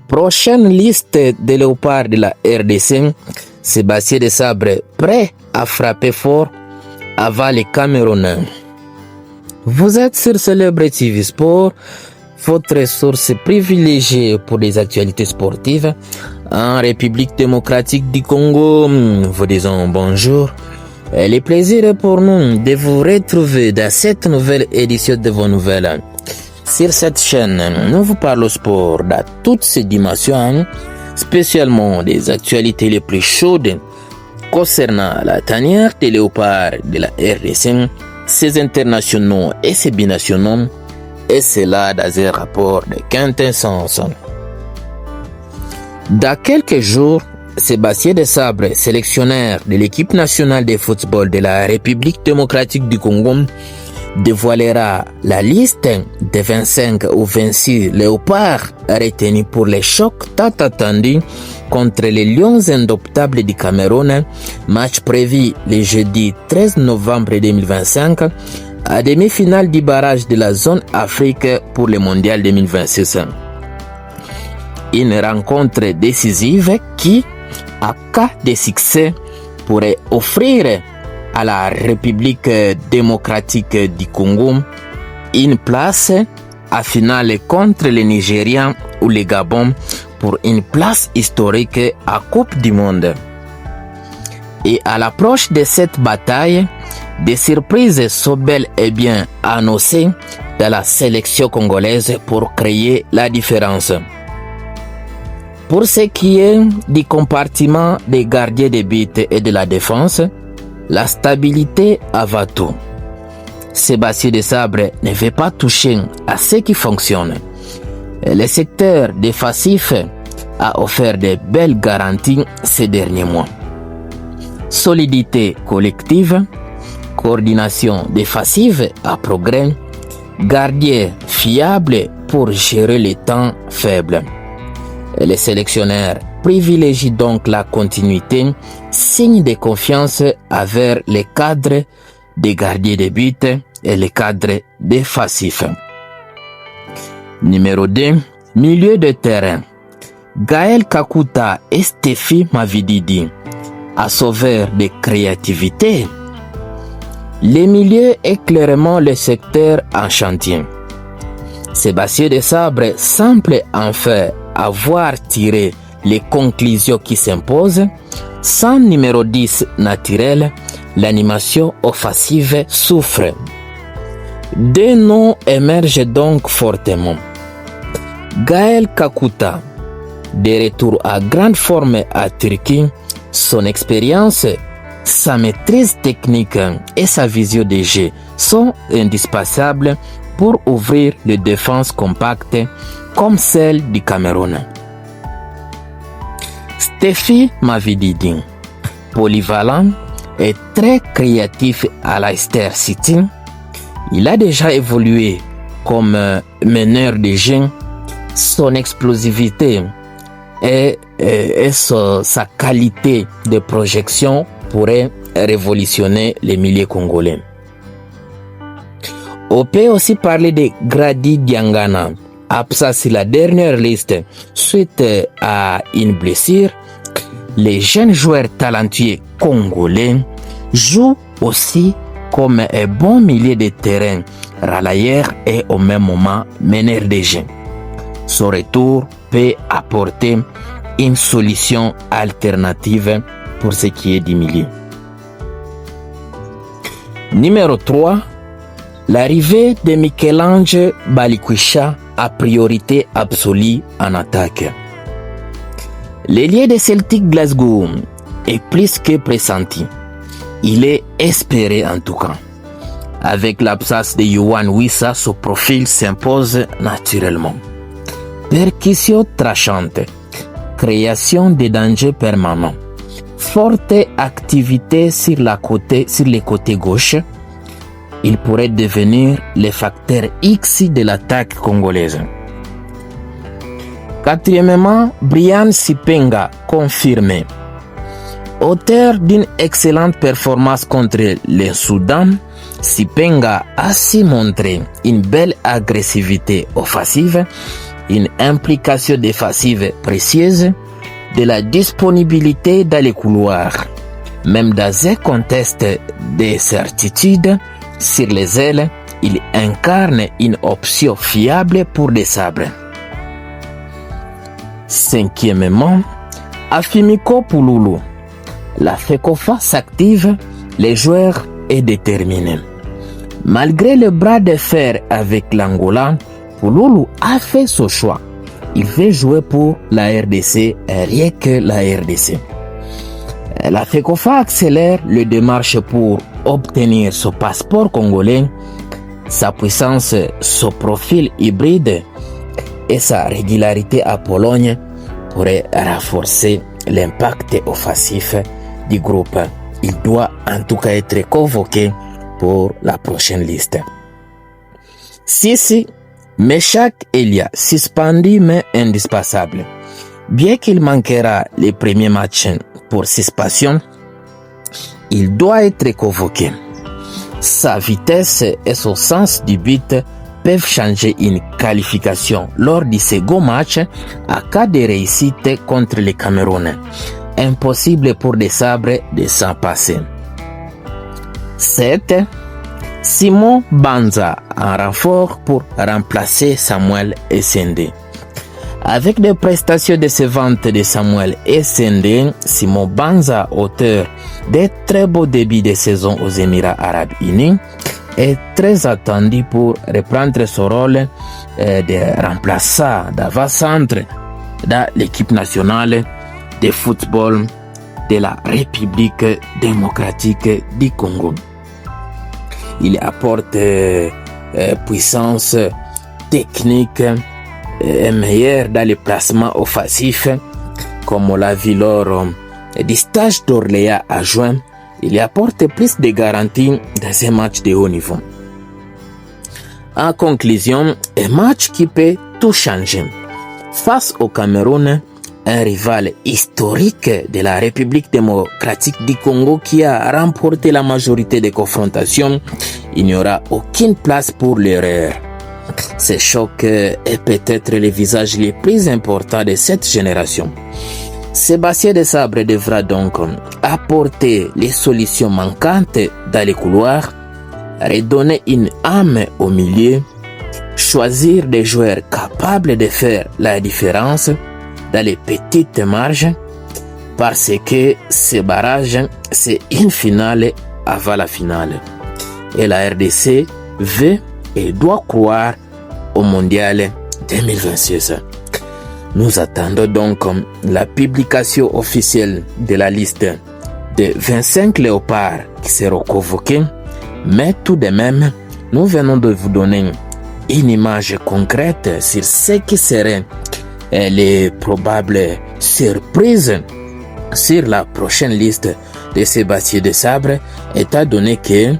Prochaine liste des léopards de la RDC, Sébastien Desabre prêt à frapper fort avant les Camerounais. Vous êtes sur Célèbre TV Sport, votre source privilégiée pour les actualités sportives en République démocratique du Congo. Vous disons bonjour. Le plaisir est pour nous de vous retrouver dans cette nouvelle édition de vos nouvelles. Sur cette chaîne, nous vous parlons sport dans toutes ses dimensions, spécialement des actualités les plus chaudes concernant la tanière des léopards de la RDC, ses internationaux et ses binationaux, et cela dans un rapport de quintessence. Dans quelques jours, Sébastien Desabre, sélectionneur de l'équipe nationale de football de la République démocratique du Congo, dévoilera la liste des 25 ou 26 léopards retenus pour les chocs tant attendus contre les Lions indoptables du Cameroun, match prévu le jeudi 13 novembre 2025 à demi-finale du barrage de la zone Afrique pour le mondial 2026. Une rencontre décisive qui, à cas de succès, pourrait offrir à la République démocratique du Congo une place à finale contre les Nigérians ou les Gabon pour une place historique à Coupe du Monde. Et à l'approche de cette bataille, des surprises sont bel et bien annoncées dans la sélection congolaise pour créer la différence. Pour ce qui est du compartiment des gardiens de but et de la défense, la stabilité avant tout. Sébastien Desabre ne veut pas toucher à ce qui fonctionne. Le secteur défensif a offert de belles garanties ces derniers mois. Solidité collective, coordination défensive à progrès, gardien fiable pour gérer les temps faibles. Le sélectionneur privilégie donc la continuité, signe de confiance envers les cadres des gardiens de but et les cadres défensifs. Numéro 2, milieu de terrain. Gaël Kakuta et Stephy Mavididi, à sauveur de créativité. Le milieu est clairement le secteur en chantier. Sébastien Desabre semble enfin avoir tiré les conclusions qui s'imposent. Sans numéro 10 naturel, l'animation offensive souffre. Deux noms émergent donc fortement. Gaël Kakuta, de retour à grande forme à Turquie, son expérience, sa maîtrise technique et sa vision de jeu sont indispensables pour ouvrir les défenses compactes comme celle du Cameroun. Stephy Mavididi, polyvalent et très créatif à Leicester City, il a déjà évolué comme meneur de jeu. Son explosivité et sa qualité de projection pourraient révolutionner les milieux congolais. On peut aussi parler de Grady Diangana, absent sur la dernière liste suite à une blessure. Les jeunes joueurs talentueux congolais jouent aussi comme un bon milieu de terrain, relayeur et au même moment meneur de jeu. Son retour peut apporter une solution alternative pour ce qui est du milieu. Numéro 3, l'arrivée de Michel-Ange Balikwisha a priorité absolue en attaque. L'ailier de Celtic Glasgow est plus que pressenti. Il est espéré en tout cas. Avec l'absence de Yohan Wissa, son profil s'impose naturellement. Percussion tranchante, création de dangers permanents, forte activité sur les côtés gauche, il pourrait devenir le facteur X de l'attaque congolaise. Quatrièmement, Brian Sipenga confirmé. Auteur d'une excellente performance contre le Soudan, Sipenga a su montrer une belle agressivité offensive une implication défensive précieuse, de la disponibilité dans les couloirs. Même dans un contexte de certitude sur les ailes, il incarne une option fiable pour des sabres. Cinquièmement, Afimiko Pouloulou. La FECOFA s'active, les joueurs est déterminé. Malgré le bras de fer avec l'Angola, Pouloulou a fait son choix. Il veut jouer pour la RDC, rien que la RDC. La FECOFA accélère les démarches pour obtenir son passeport congolais, sa puissance, son profil hybride et sa régularité à Pologne pourraient renforcer l'impact offensif du groupe. Il doit en tout cas être convoqué pour la prochaine liste. Sissi, Meshak Elia, suspendu mais indispensable. Bien qu'il manquera les premiers matchs pour suspension, il doit être convoqué. Sa vitesse et son sens du but peuvent changer une qualification lors du second match à cas de réussite contre les Camerounais. Impossible pour des sabres de s'en passer. 7. Simon Banza en renfort pour remplacer Samuel Essende. Avec des prestations décevantes de Samuel Essende, Simon Banza, auteur de très beaux débuts de saison aux Émirats Arabes Unis, est très attendu pour reprendre son rôle de remplaçant d'avant-centre dans l'équipe nationale de football de la République démocratique du Congo. Il apporte puissance technique meilleure dans les placements offensifs, comme on l'a vu lors du stage d'Orléans à juin. Il apporte plus de garanties dans un match de haut niveau. En conclusion, un match qui peut tout changer. Face au Cameroun, un rival historique de la République démocratique du Congo qui a remporté la majorité des confrontations, il n'y aura aucune place pour l'erreur. Ce choc est peut-être le visage le plus important de cette génération. Sébastien Desabre devra donc apporter les solutions manquantes dans les couloirs, redonner une âme au milieu, choisir des joueurs capables de faire la différence dans les petites marges, parce que ce barrage, c'est une finale avant la finale. Et la RDC veut et doit croire au Mondial 2026. Nous attendons donc la publication officielle de la liste de 25 léopards qui seront convoqués, mais tout de même, nous venons de vous donner une image concrète sur ce qui serait les probables surprises sur la prochaine liste de Sébastien Desabre, étant donné que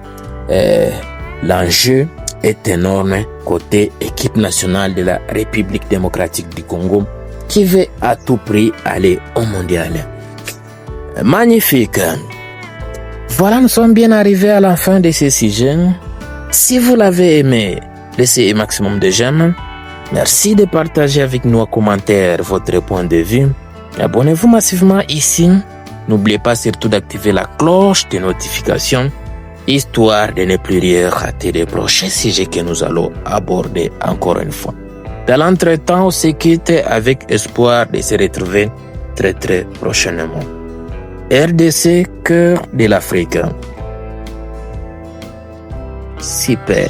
l'enjeu est énorme côté équipe nationale de la République démocratique du Congo qui veut à tout prix aller au mondial. Magnifique. Voilà, nous sommes bien arrivés à la fin de ce sujet. Si vous l'avez aimé, laissez un maximum de j'aime. Merci de partager avec nous en commentaire votre point de vue. Abonnez-vous massivement ici. N'oubliez pas surtout d'activer la cloche de notification, histoire de ne plus rien rater des prochains sujets que nous allons aborder encore une fois. Dans l'entretemps, on se quitte avec espoir de se retrouver très très prochainement. RDC, cœur de l'Afrique. Super.